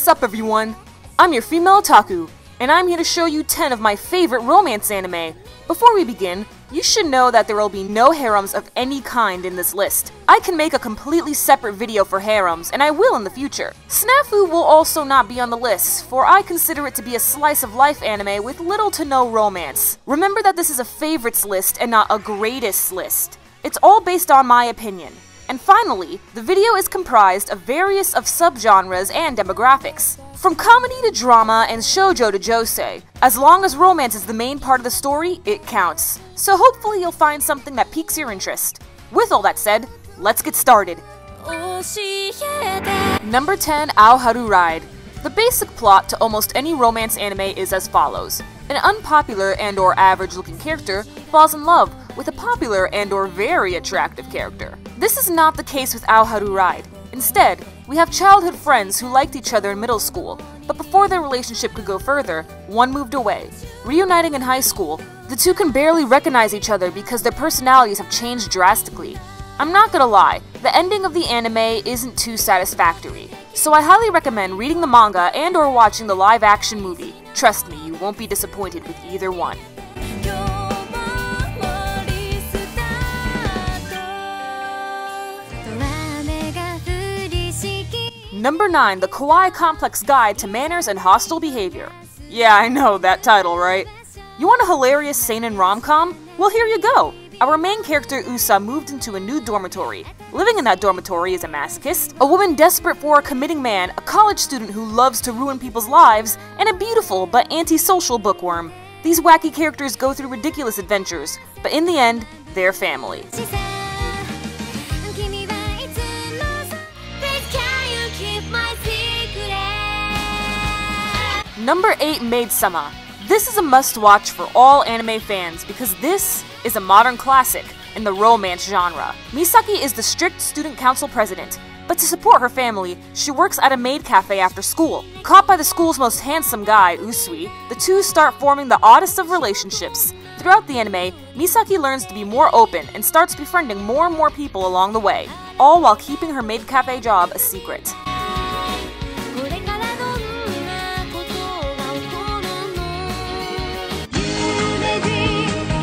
Sup everyone, I'm your female otaku, and I'm here to show you 10 of my favorite romance anime. Before we begin, you should know that there will be no harems of any kind in this list. I can make a completely separate video for harems, and I will in the future. Snafu will also not be on the list, for I consider it to be a slice of life anime with little to no romance. Remember that this is a favorites list and not a greatest list. It's all based on my opinion. And finally, the video is comprised of various of subgenres and demographics. From comedy to drama and shoujo to josei, as long as romance is the main part of the story, it counts. So hopefully you'll find something that piques your interest. With all that said, let's get started. Number 10, Aoharu Ride. The basic plot to almost any romance anime is as follows. An unpopular and/or average-looking character falls in love with a popular and/or very attractive character. This is not the case with Aoharu Ride. Instead, we have childhood friends who liked each other in middle school, but before their relationship could go further, one moved away. Reuniting in high school, the two can barely recognize each other because their personalities have changed drastically. I'm not gonna lie, the ending of the anime isn't too satisfactory, so I highly recommend reading the manga and/or watching the live-action movie. Trust me, you won't be disappointed with either one. Number 9, The Kawaii Complex Guide to Manners and Hostile Behavior. Yeah, I know, that title, right? You want a hilarious seinen rom-com? Well, here you go! Our main character, Usa, moved into a new dormitory. Living in that dormitory is a masochist, a woman desperate for a committing man, a college student who loves to ruin people's lives, and a beautiful but antisocial bookworm. These wacky characters go through ridiculous adventures, but in the end, they're family. Number 8, Maid-sama. This is a must-watch for all anime fans because this is a modern classic in the romance genre. Misaki is the strict student council president, but to support her family, she works at a maid cafe after school. Caught by the school's most handsome guy, Usui, the two start forming the oddest of relationships. Throughout the anime, Misaki learns to be more open and starts befriending more and more people along the way, all while keeping her maid cafe job a secret.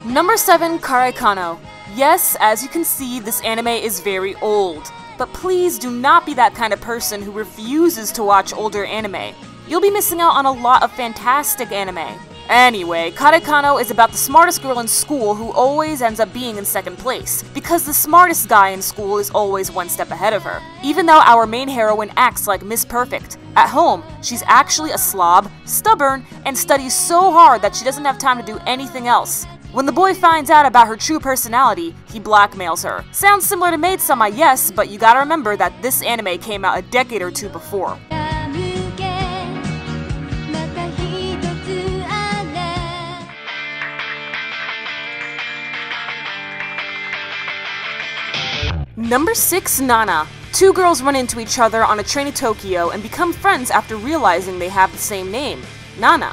Number 7, Karekano. Yes, as you can see, this anime is very old. But please do not be that kind of person who refuses to watch older anime. You'll be missing out on a lot of fantastic anime. Anyway, Karekano is about the smartest girl in school who always ends up being in second place, because the smartest guy in school is always one step ahead of her. Even though our main heroine acts like Miss Perfect, at home, she's actually a slob, stubborn, and studies so hard that she doesn't have time to do anything else. When the boy finds out about her true personality, he blackmails her. Sounds similar to Maid-sama, yes, but you gotta remember that this anime came out a decade or two before. Number 6, Nana. Two girls run into each other on a train to Tokyo and become friends after realizing they have the same name, Nana.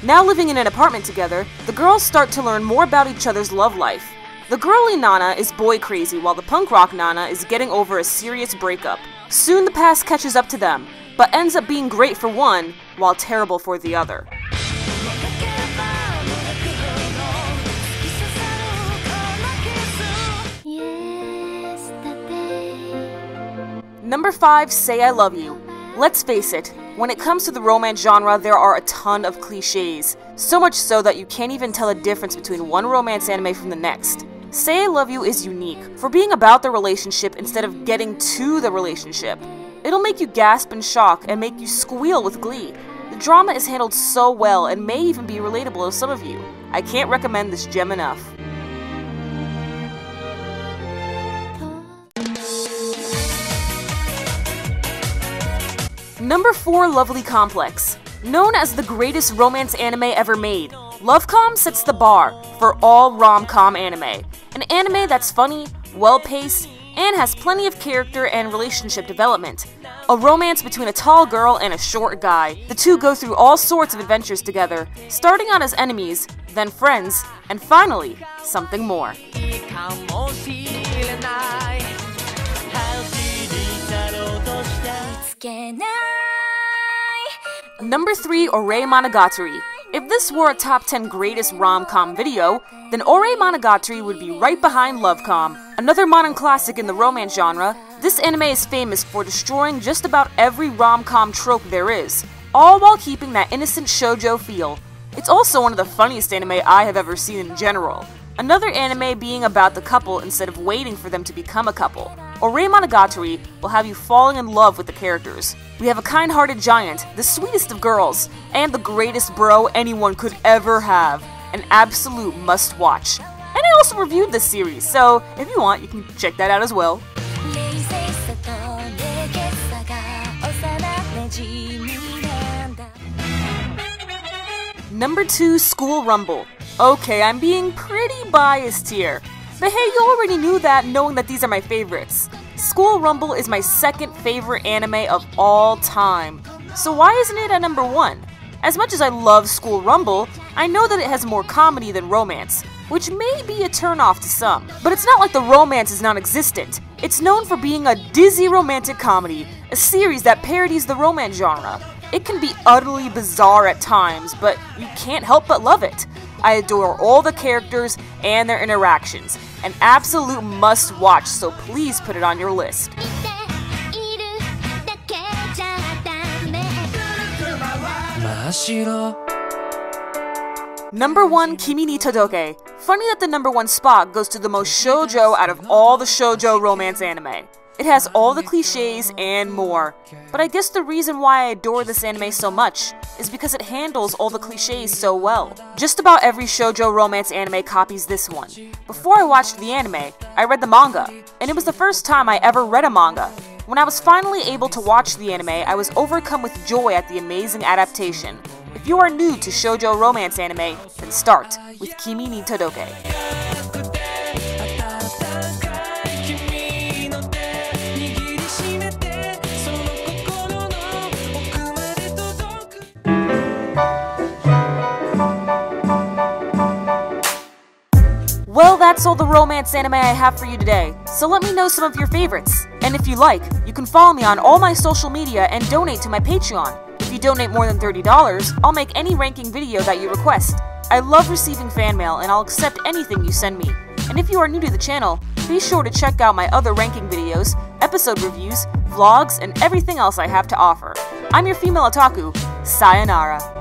Now living in an apartment together, the girls start to learn more about each other's love life. The girly Nana is boy crazy while the punk rock Nana is getting over a serious breakup. Soon the past catches up to them, but ends up being great for one, while terrible for the other. Number 5, Say I Love You. Let's face it, when it comes to the romance genre, there are a ton of cliches. So much so that you can't even tell a difference between one romance anime from the next. Say I Love You is unique for being about the relationship instead of getting to the relationship. It'll make you gasp in shock and make you squeal with glee. The drama is handled so well and may even be relatable to some of you. I can't recommend this gem enough. Number 4, Lovely Complex. Known as the greatest romance anime ever made, Lovecom sets the bar for all rom-com anime. An anime that's funny, well-paced, and has plenty of character and relationship development. A romance between a tall girl and a short guy. The two go through all sorts of adventures together, starting out as enemies, then friends, and finally, something more. Number 3, Ore Monogatari. If this were a top 10 greatest rom-com video, then Ore Monogatari would be right behind Lovecom. Another modern classic in the romance genre, this anime is famous for destroying just about every rom-com trope there is, all while keeping that innocent shoujo feel. It's also one of the funniest anime I have ever seen in general. Another anime being about the couple instead of waiting for them to become a couple. Ore Monogatari will have you falling in love with the characters. We have a kind-hearted giant, the sweetest of girls, and the greatest bro anyone could ever have. An absolute must-watch. And I also reviewed this series, so if you want, you can check that out as well. Number 2, School Rumble. Okay, I'm being pretty biased here. But hey, you already knew that knowing that these are my favorites. School Rumble is my second favorite anime of all time. So why isn't it at number 1? As much as I love School Rumble, I know that it has more comedy than romance, which may be a turnoff to some. But it's not like the romance is non-existent. It's known for being a dizzy romantic comedy, a series that parodies the romance genre. It can be utterly bizarre at times, but you can't help but love it. I adore all the characters and their interactions. An absolute must-watch, so please put it on your list. Number 1, KIMI ni TODOKE. Funny that the number 1 spot goes to the most shoujo out of all the shoujo romance anime. It has all the cliches and more. But I guess the reason why I adore this anime so much is because it handles all the cliches so well. Just about every shoujo romance anime copies this one. Before I watched the anime, I read the manga, and it was the first time I ever read a manga. When I was finally able to watch the anime, I was overcome with joy at the amazing adaptation. If you are new to shoujo romance anime, then start with KIMI ni TODOKE. Well, that's all the romance anime I have for you today, so let me know some of your favorites. And if you like, you can follow me on all my social media and donate to my Patreon. If you donate more than $30, I'll make any ranking video that you request. I love receiving fan mail and I'll accept anything you send me. And if you are new to the channel, be sure to check out my other ranking videos, episode reviews, vlogs, and everything else I have to offer. I'm your female otaku. Sayonara.